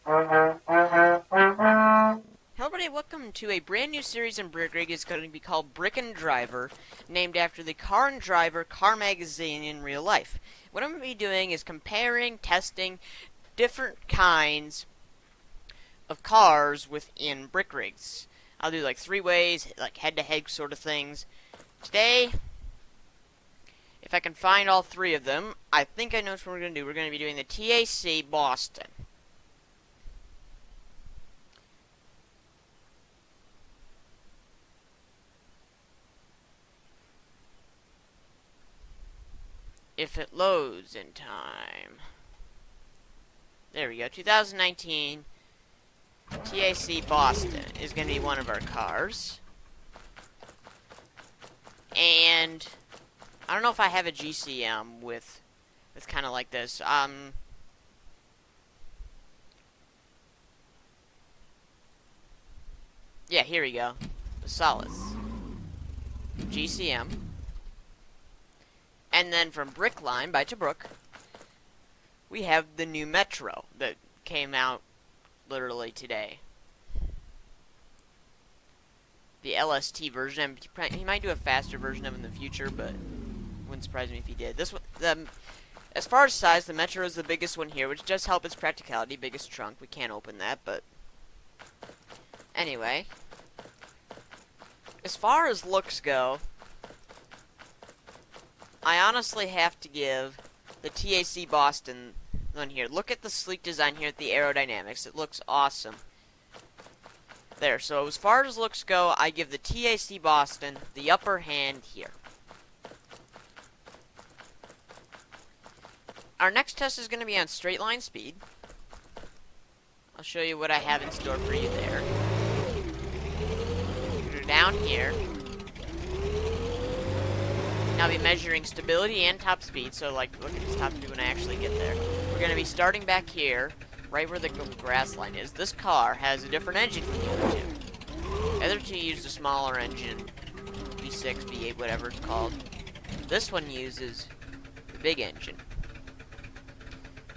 Hello everybody, welcome to a brand new series in Brickline. It's going to be called Brick and Driver, named after the Car and Driver car magazine in real life. What I'm going to be doing is comparing, testing different kinds of cars within brick rigs. I'll do like 3 ways, like head-to-head sort of things. Today, if I can find all 3 of them, I think I know what we're going to do. We're going to be doing the TAC Boston. If it loads in time. There we go. 2019 TAC Boston is going to be one of our cars. And I don't know if I have a GCM with that's kind of like this. Yeah, here we go. The Solstice GCM. And then from Brickline by Tobruk, we have the new Metro that came out literally today. The LST version. He might do a faster version of it in the future, but wouldn't surprise me if he did. This one, as far as size, the Metro is the biggest one here, which does help its practicality. Biggest trunk. We can't open that, but anyway. As far as looks go, I honestly have to give the TAC Boston one here. Look at the sleek design here at the aerodynamics. It looks awesome. There, so as far as looks go, I give the TAC Boston the upper hand here. Our next test is going to be on straight line speed. I'll show you what I have in store for you there. Go down here. Now I'll be measuring stability and top speed, so like, look at this top speed when I actually get there. We're going to be starting back here, right where the grass line is. This car has a different engine from the other two. The other two used a smaller engine, V6, V8, whatever it's called. This one uses the big engine.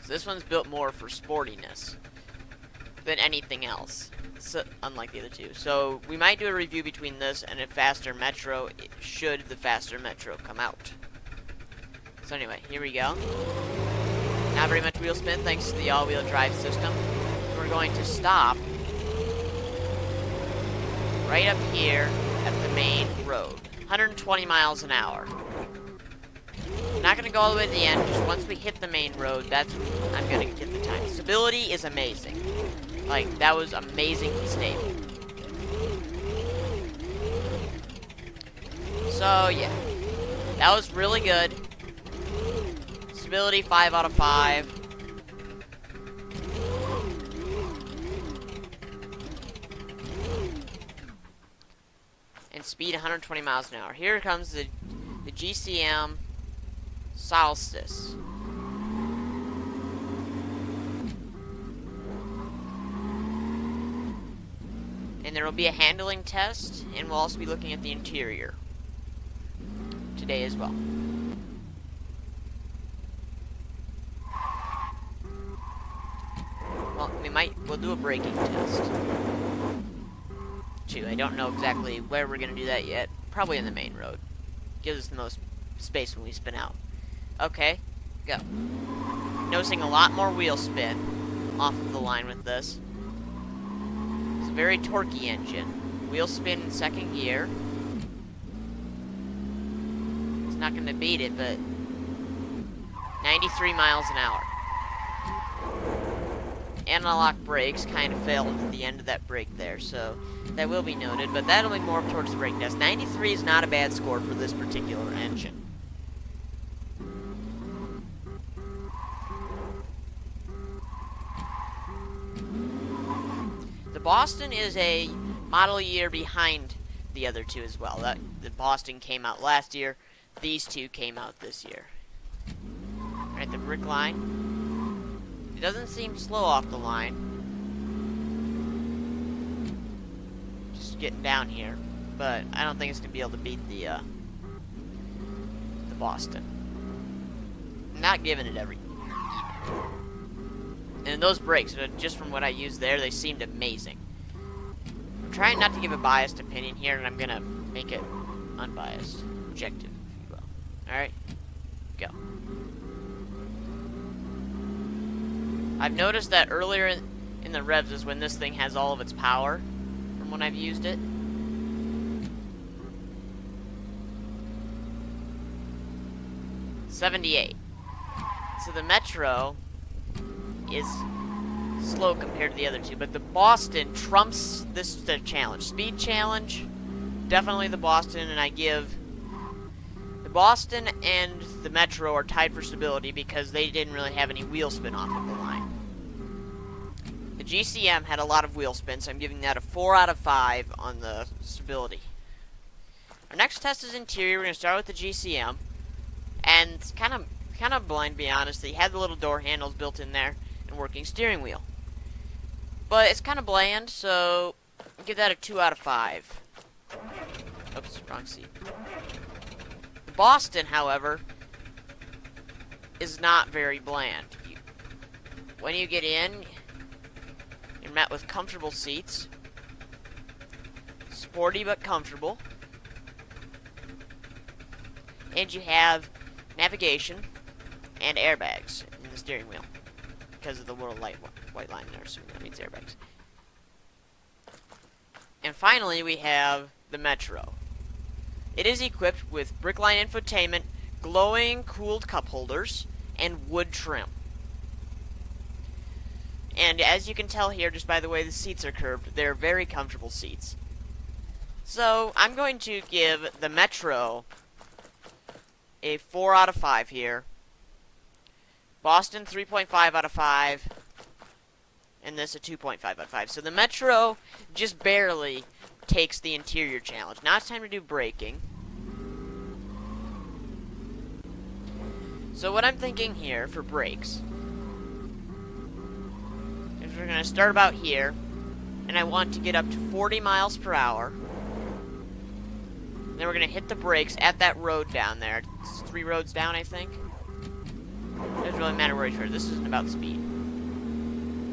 So this one's built more for sportiness than anything else, so, unlike the other two. So we might do a review between this and a faster Metro, should the faster Metro come out. So anyway, here we go. Not very much wheel spin thanks to the all-wheel drive system. We're going to stop right up here at the main road. 120 miles an hour. Not going to go all the way to the end, just once we hit the main road, that's when I'm going to get the time. Stability is amazing. Like, that was amazingly stable. So, yeah. That was really good. Stability, 5 out of 5. And speed, 120 miles an hour. Here comes the GCM Solstice. And there will be a handling test, and we'll also be looking at the interior today as well. Well, we'll do a braking test too. I don't know exactly where we're going to do that yet. Probably in the main road. Gives us the most space when we spin out. Okay, go. Noticing a lot more wheel spin off of the line with this. It's a very torquey engine. Wheel spin in second gear. It's not going to beat it, but 93 miles an hour. Analog brakes kind of failed at the end of that brake there, so that will be noted, but that'll be more towards the brake test. 93 is not a bad score for this particular engine. The Boston is a model year behind the other two as well. The Boston came out last year. These two came out this year. Alright, the Brickline. It doesn't seem slow off the line. Just getting down here. But I don't think it's going to be able to beat the Boston. I'm not giving it everything. And those brakes, just from what I used there, they seemed amazing. I'm trying not to give a biased opinion here, and I'm going to make it unbiased. Objective, if you will. Alright, go. I've noticed that earlier in the revs is when this thing has all of its power, from when I've used it. $78. So the Metro is slow compared to the other two, but the Boston trumps the challenge. Speed challenge, definitely the Boston, and I give the Boston and the Metro are tied for stability because they didn't really have any wheel spin off of the line. The GCM had a lot of wheel spin, so I'm giving that a 4 out of 5 on the stability. Our next test is interior. We're going to start with the GCM, and it's kind of blind, to be honest. They had the little door handles built in there and working steering wheel. But it's kind of bland, so I'll give that a 2 out of 5. Oops, wrong seat. The Boston, however, is not very bland. When you get in, you're met with comfortable seats. Sporty but comfortable. And you have navigation and airbags in the steering wheel because of the little white line there, so that means airbags. And finally, we have the Metro. It is equipped with Brickline infotainment, glowing cooled cup holders, and wood trim. And as you can tell here, just by the way the seats are curved, they're very comfortable seats. So, I'm going to give the Metro a 4 out of 5 here. Boston, 3.5 out of 5. And this a 2.5 out of 5. So the Metro just barely takes the interior challenge. Now it's time to do braking. So what I'm thinking here for brakes is we're going to start about here. And I want to get up to 40 miles per hour. Then we're going to hit the brakes at that road down there. It's 3 roads down, I think. It doesn't really matter where you turn. This isn't about speed.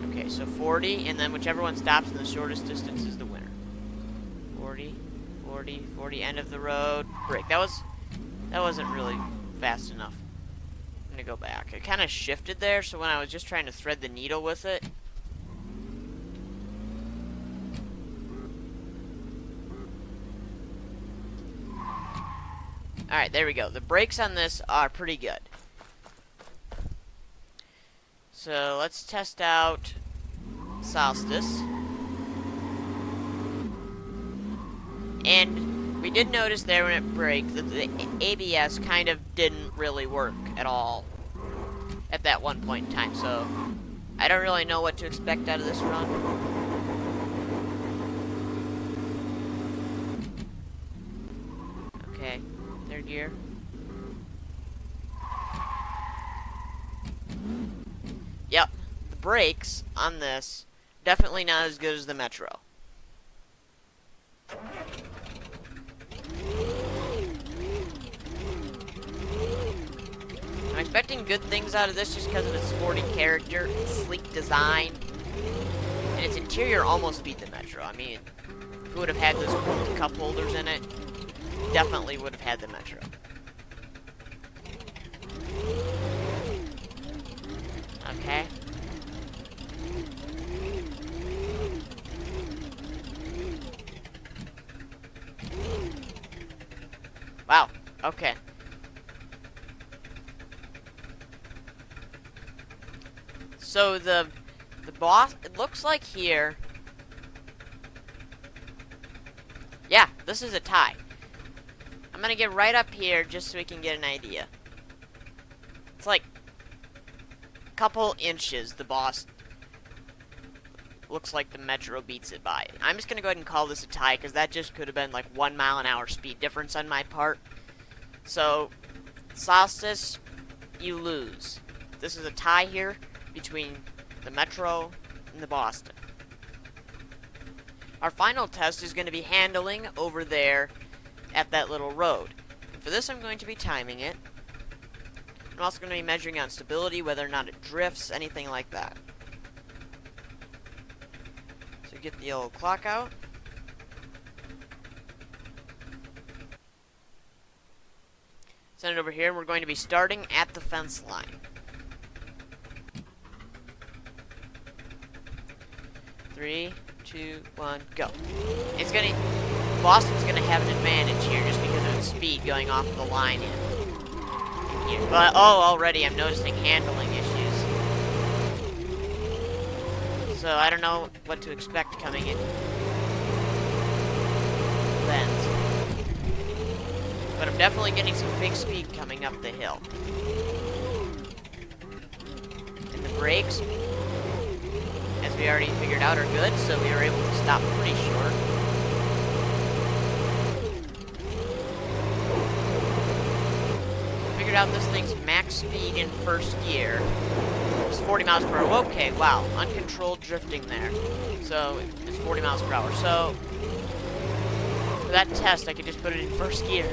Okay, so 40, and then whichever one stops in the shortest distance is the winner. 40, 40, 40, end of the road, brake. That wasn't really fast enough. I'm going to go back. It kind of shifted there, so when I was just trying to thread the needle with it, alright, there we go. The brakes on this are pretty good. So let's test out Solstice. And we did notice there when it braked that the ABS kind of didn't really work at all at that one point in time. So I don't really know what to expect out of this run. Okay, third gear. Yep, the brakes on this, definitely not as good as the Metro. I'm expecting good things out of this just because of its sporty character, its sleek design, and its interior almost beat the Metro. I mean, if it would have had those cool cup holders in it, definitely would have had the Metro. Okay. Wow. Okay. So the boss, it looks like here. Yeah, this is a tie. I'm gonna get right up here just so we can get an idea. It's like couple inches the boss looks like the Metro beats it by. I'm just gonna go ahead and call this a tie because that just could have been like 1 mile an hour speed difference on my part. So Solstice, you lose. This is a tie here between the Metro and the Boston. Our final test is going to be handling over there at that little road. And for this I'm going to be timing it. I'm also going to be measuring on stability, whether or not it drifts, anything like that. So get the old clock out. Send it over here, and we're going to be starting at the fence line. 3, 2, 1, go. Boston's gonna have an advantage here just because of its speed going off the line in here. But already I'm noticing handling issues. So I don't know what to expect coming in lens. But I'm definitely getting some big speed coming up the hill. And the brakes, as we already figured out, are good, so we were able to stop pretty short. Figured out this thing's max speed in first gear is 40 miles per hour. Okay, wow, uncontrolled drifting there. So it's 40 miles per hour. So for that test, I could just put it in first gear.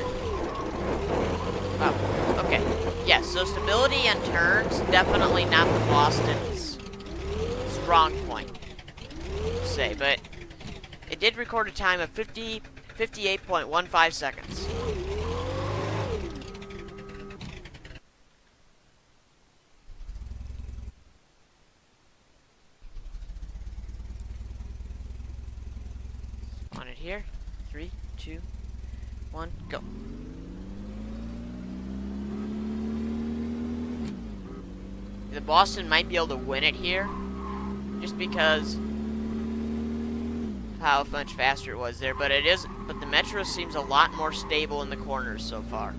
Wow. Okay. Yes, so stability and turns, definitely not the Boston's strong point, say, but it did record a time of 58.15 seconds. Spawn it here. 3, 2, 1, go. The Boston might be able to win it here, just because how much faster it was there. But the Metro seems a lot more stable in the corners so far.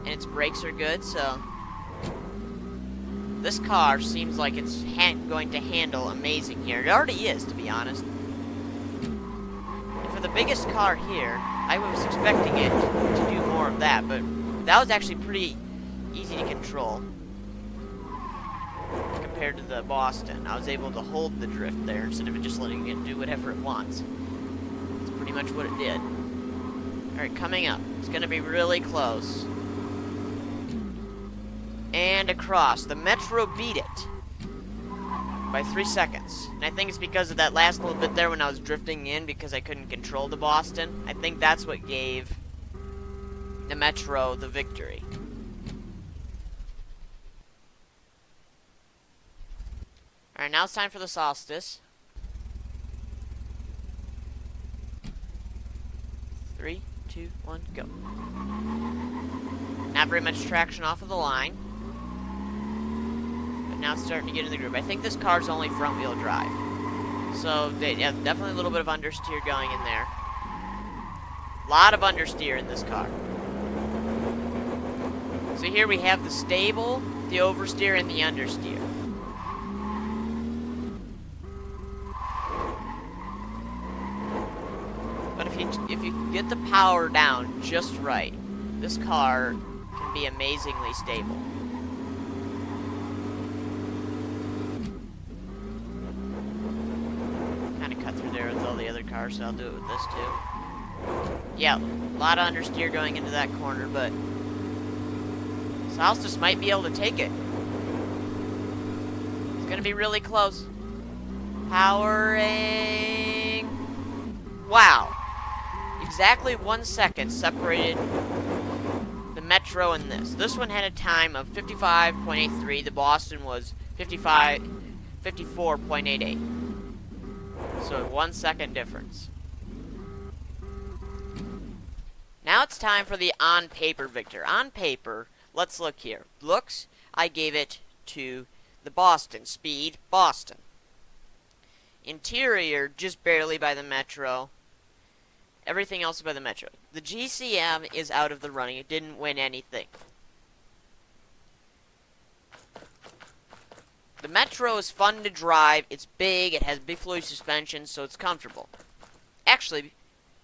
And its brakes are good, so this car seems like it's going to handle amazing here. It already is, to be honest. And for the biggest car here, I was expecting it to do more of that, but that was actually pretty easy to control compared to the Boston. I was able to hold the drift there instead of just letting it do whatever it wants. That's pretty much what it did. Alright, coming up. It's going to be really close. And across. The Metro beat it by 3 seconds. And I think it's because of that last little bit there when I was drifting in because I couldn't control the Boston. I think that's what gave the Metro the victory. Alright, now it's time for the Solstice. 3, 2, 1, go. Not very much traction off of the line. But now it's starting to get in the groove. I think this car's only front wheel drive. So, yeah, definitely a little bit of understeer going in there. A lot of understeer in this car. So here we have the stable, the oversteer, and the understeer. But if you get the power down just right, this car can be amazingly stable. Kind of cut through there with all the other cars, so I'll do it with this too. Yeah, a lot of understeer going into that corner, but Solstice might be able to take it. It's going to be really close. Powering. Wow. Exactly 1 second separated the Metro and this. This one had a time of 55.83. The Boston was 54.88. So 1 second difference. Now it's time for the on-paper victor. On paper, let's look here. Looks, I gave it to the Boston. Speed, Boston. Interior, just barely by the Metro. Everything else by the Metro. The GCM is out of the running. It didn't win anything. The Metro is fun to drive. It's big. It has big flowy suspension, so it's comfortable. Actually,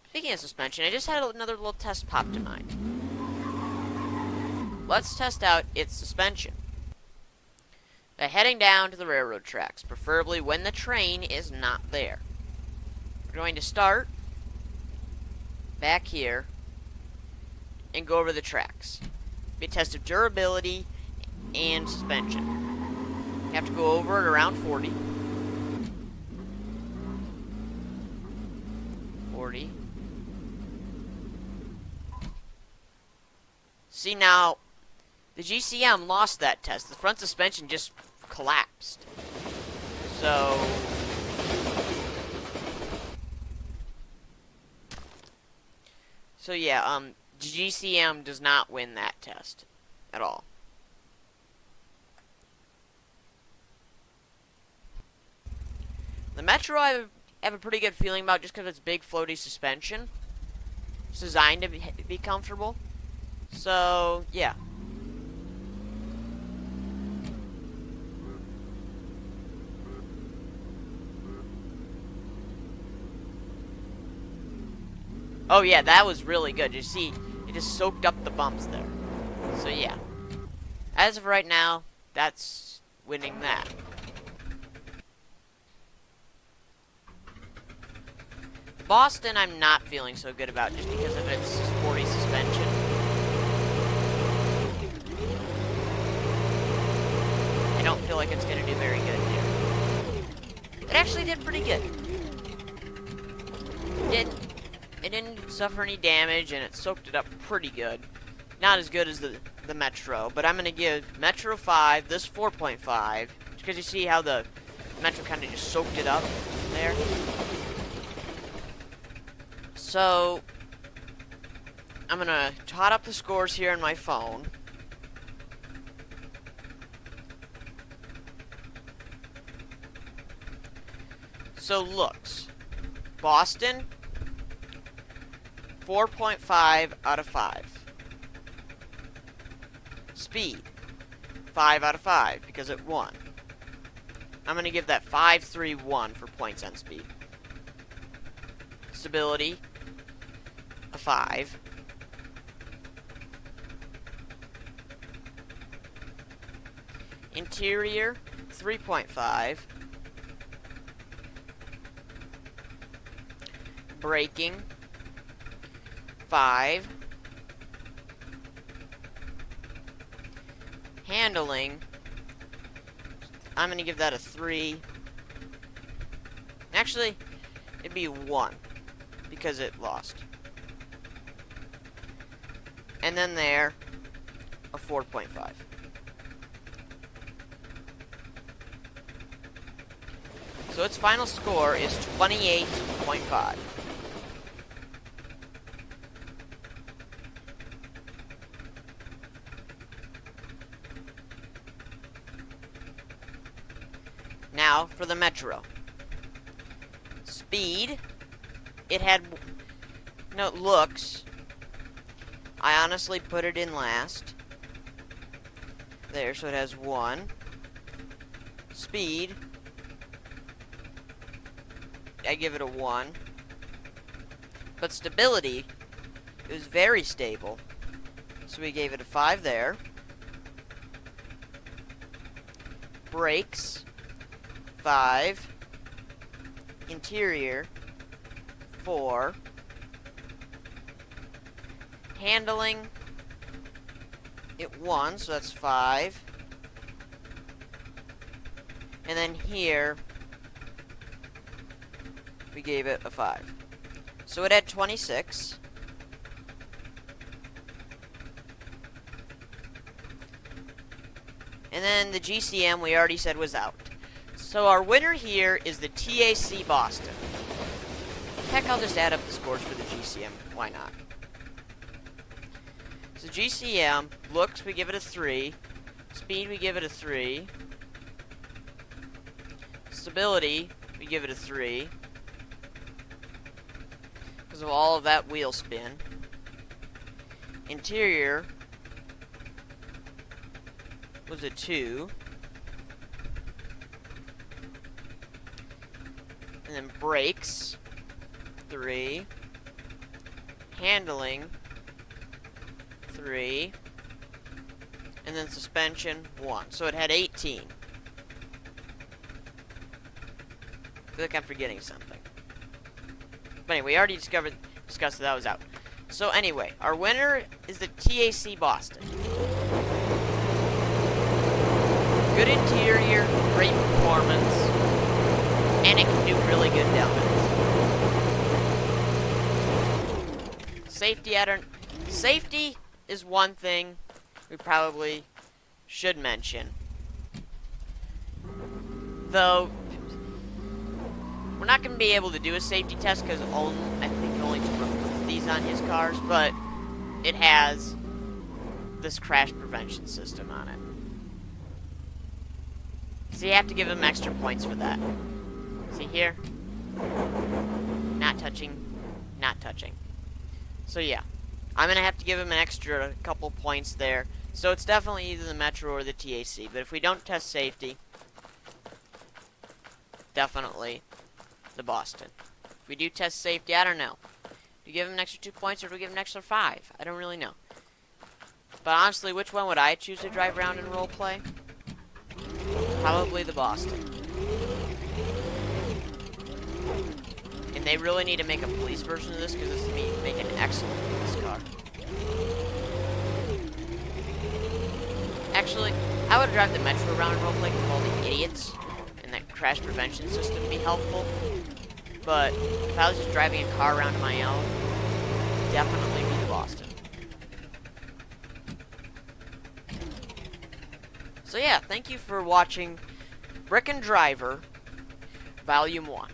speaking of suspension, I just had another little test pop to mind. Let's test out its suspension. By heading down to the railroad tracks, preferably when the train is not there. We're going to start back here and go over the tracks. Be a test of durability and suspension. You have to go over at around 40. 40. See, now, the GCM lost that test. The front suspension just collapsed. So yeah, GCM does not win that test at all. The Metro I have a pretty good feeling about just because it's big floaty suspension. It's designed to be comfortable. So, yeah. Oh yeah, that was really good. You see, it just soaked up the bumps there. So yeah. As of right now, that's winning that. Boston, I'm not feeling so good about just because of its sporty suspension. I don't feel like it's going to do very good here. It actually did pretty good. It didn't suffer any damage, and it soaked it up pretty good. Not as good as the Metro, but I'm going to give Metro 5, this 4.5, because you see how the Metro kind of just soaked it up there. So, I'm going to tot up the scores here on my phone. So, looks. Boston, 4.5 out of 5. Speed, 5 out of 5, because it won. I'm going to give that 5.31 for points on speed. Stability, a 5. Interior, 3.5. Braking, 5. Handling, I'm going to give that a 3. Actually, it'd be 1, because it lost. And then there, a 4.5. So its final score is 28.5. Now for the Metro. Speed, it had, no, looks, I honestly put it in last. There, so it has 1. Speed, I give it a 1. But stability, it was very stable. So we gave it a 5 there. Brakes, 5. Interior, 4. Handling, it won, so that's 5. And then here, we gave it a 5. So it had 26. And then the GCM we already said was out. So our winner here is the TAC Boston. Heck, I'll just add up the scores for the GCM. Why not? So GCM, looks, we give it a 3. Speed, we give it a 3. Stability, we give it a 3. Because of all of that wheel spin. Interior was a 2. And then brakes, 3. Handling, 3. And then suspension, 1. So it had 18. I feel like I'm forgetting something. But anyway, we already discussed that was out. So anyway, our winner is the TAC Boston. good interior, great performance, and it can do really good downhills. Safety is one thing we probably should mention. Though, we're not going to be able to do a safety test because I think only Trump puts these on his cars, but it has this crash prevention system on it. So you have to give him extra points for that. See here? Not touching, not touching. So yeah, I'm going to have to give him an extra couple points there. So it's definitely either the Metro or the TAC. But if we don't test safety, definitely the Boston. If we do test safety, I don't know. Do you give him an extra 2 points or do we give him an extra 5? I don't really know. But honestly, which one would I choose to drive around and role play? Probably the Boston. And they really need to make a police version of this because this would make an excellent police car. Actually, I would drive the Metro around and role play with all the idiots, and that crash prevention system would be helpful. But if I was just driving a car around on my own, definitely be the Boston. So yeah, thank you for watching Brick and Driver Volume 1.